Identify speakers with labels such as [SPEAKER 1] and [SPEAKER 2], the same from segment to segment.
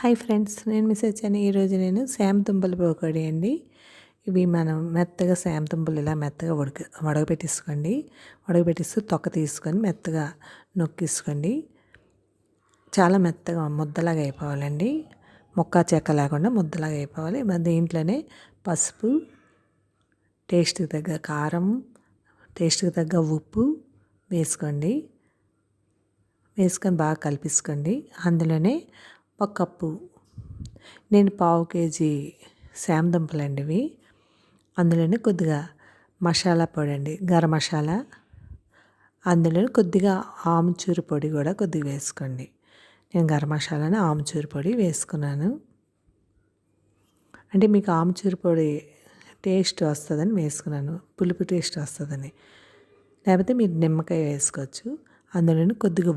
[SPEAKER 1] Hi friends, నేను miss వచ్చాను. ఈరోజు నేను శామ దుంపల పకోడీ అండి. ఇవి మనం మెత్తగా శామ దుంపలు ఇలా మెత్తగా ఉడకబెట్టేసుకోండి. ఉడకబెట్టేసి తొక్క తీసుకొని మెత్తగా నొక్కేసుకోండి. చాలా మెత్తగా ముద్దలాగా అయిపోవాలండి. ముక్క చెక్క లేకుండా ముద్దలాగా అయిపోవాలి. మరి దీంట్లోనే పసుపు, టేస్ట్కి తగ్గ కారం, టేస్ట్కి తగ్గ ఉప్పు వేసుకోండి. వేసుకొని బాగా కలిపేసుకోండి. అందులోనే ఒక కప్పు, నేను 1/2 కేజీ శామ దుంపలండి ఇవి. అందులోనే కొద్దిగా మసాలా పొడి అండి, గరం మసాలా. అందులోనే కొద్దిగా ఆముచూరు పొడి కూడా కొద్దిగా వేసుకోండి. నేను గరం మసాలాని ఆముచూరు పొడి వేసుకున్నాను. అంటే మీకు ఆముచూరు పొడి టేస్ట్ వస్తుందని వేసుకున్నాను, పులుపు టేస్ట్ వస్తుందని. లేకపోతే మీరు నిమ్మకాయ వేసుకోవచ్చు. అందులోనే కొద్దిగా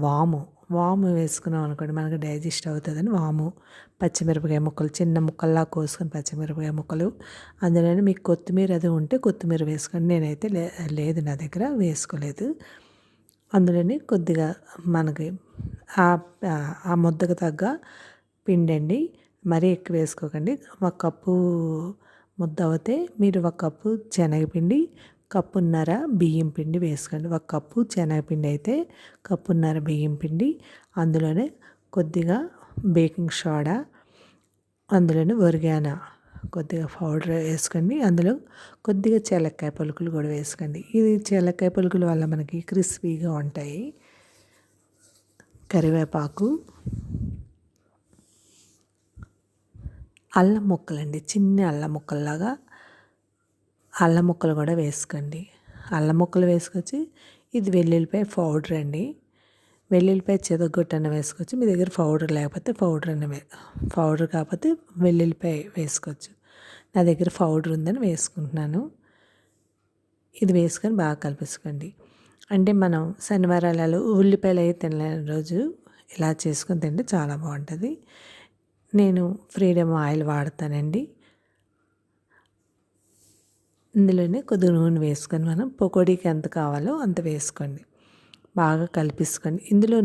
[SPEAKER 1] వాము వేసుకున్నాం అనుకోండి, మనకు డైజెస్ట్ అవుతుందని వాము, పచ్చిమిరపకాయ ముక్కలు చిన్న ముక్కల్లా కోసుకొని పచ్చిమిరపకాయ ముక్కలు. అందులోనే మీకు కొత్తిమీర అది ఉంటే కొత్తిమీర వేసుకోండి. నేనైతే లేదు, నా దగ్గర వేసుకోలేదు. అందులోని కొద్దిగా మనకి ఆ ముద్దకు తగ్గ పిండి అండి. మరీ ఎక్కువ వేసుకోకండి. 1 కప్పు ముద్ద అవుతే మీరు 1 కప్పు శనగపిండి, కప్పున్నర బియ్యం పిండి వేసుకోండి. 1 కప్పు శనగపిండి అయితే కప్పున్నర బియ్యం పిండి. అందులోనే కొద్దిగా బేకింగ్ సోడా, అందులోనే ఒరిగానో కొద్దిగా పౌడర్ వేసుకోండి. అందులో కొద్దిగా చెలక్కాయ పలుకులు కూడా వేసుకోండి. ఇది చెలక్కాయ పలుకుల వల్ల మనకి క్రిస్పీగా ఉంటాయి. కరివేపాకు, అల్లం ముక్కలండి, చిన్న అల్లం ముక్కల్లాగా అల్లం ముక్కలు కూడా వేసుకోండి. అల్లం ముక్కలు వేసుకొచ్చి, ఇది వెల్లుల్లిపాయ పౌడర్ అండి. వెల్లుల్లిపాయ చెదగొట్టన్న వేసుకోవచ్చు. మీ దగ్గర పౌడర్ లేకపోతే పౌడర్ కాకపోతే వెల్లుల్లిపాయ వేసుకోవచ్చు. నా దగ్గర పౌడర్ ఉందని వేసుకుంటున్నాను. ఇది వేసుకొని బాగా కలిపేసుకోండి. అంటే మనం శనివారాలలో ఉల్లిపాయలు అయితే తినలేని రోజు ఇలా చేసుకొని తింటే చాలా బాగుంటుంది. నేను ఫ్రీడమ్ ఆయిల్ వాడతానండి. ఇందులోనే కొద్దిగా నూనె వేసుకొని మనం పకోడీకి ఎంత కావాలో అంత వేసుకోండి. బాగా కలిపేసుకోండి. ఇందులో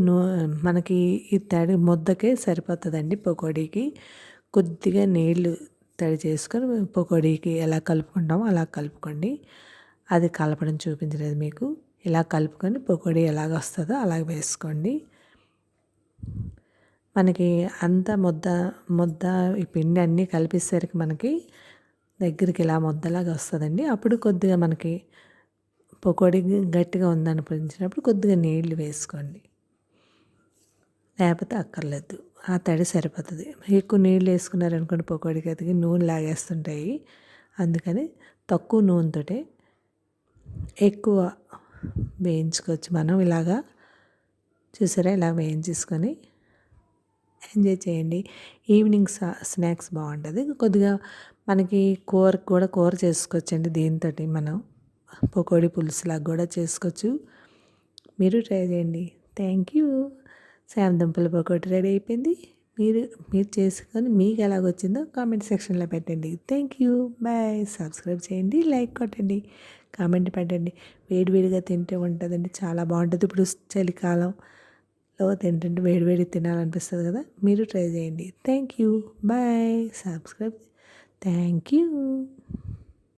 [SPEAKER 1] మనకి ఈ తడి ముద్దకే సరిపోతుందండి పకోడీకి. కొద్దిగా నీళ్లు తడి చేసుకొని పకోడీకి ఎలా కలుపుకుంటామో అలా కలుపుకోండి. అది కలపడం చూపించలేదు మీకు. ఇలా కలుపుకొని పకోడీ ఎలాగ వస్తుందో అలాగ వేసుకోండి. మనకి అంత ముద్ద ఈ పిండి అన్నీ కలిపేసరికి మనకి దగ్గరికి ఇలా ముద్దలాగా వస్తుందండి. అప్పుడు కొద్దిగా మనకి పకోడీ గట్టిగా ఉందనిపించినప్పుడు కొద్దిగా నీళ్లు వేసుకోండి. లేకపోతే అక్కర్లేదు, ఆ తడి సరిపోతుంది. ఎక్కువ నీళ్ళు వేసుకున్నారనుకోండి పకోడీకి అదికి నూనె లాగేస్తుంటాయి. అందుకని తక్కువ నూనెతోటే ఎక్కువ వేయించుకోవచ్చు మనం. ఇలాగా చూసారా, ఇలా వేయించేసుకొని ఎంజాయ్ చేయండి. ఈవినింగ్ స్నాక్స్ బాగుంటుంది. కొద్దిగా మనకి కూర చేసుకోవచ్చండి. దీంతో మనం పకోడీ పులుసులాగా కూడా చేసుకోవచ్చు. మీరు ట్రై చేయండి. Thank you. శామ దుంపల పకోడీ రెడీ అయిపోయింది. మీరు చేసుకొని మీకు ఎలాగొచ్చిందో కామెంట్ సెక్షన్లో పెట్టండి. Thank you. బాయ్. సబ్స్క్రైబ్ చేయండి, లైక్ కొట్టండి, కామెంట్ పెట్టండి. వేడివేడిగా తింటే ఉంటుందండి, చాలా బాగుంటుంది. ఇప్పుడు చలికాలంలో తింటుంటే వేడివేడి తినాలనిపిస్తుంది కదా. మీరు ట్రై చేయండి. Thank you. Bye. Subscribe. Thank you.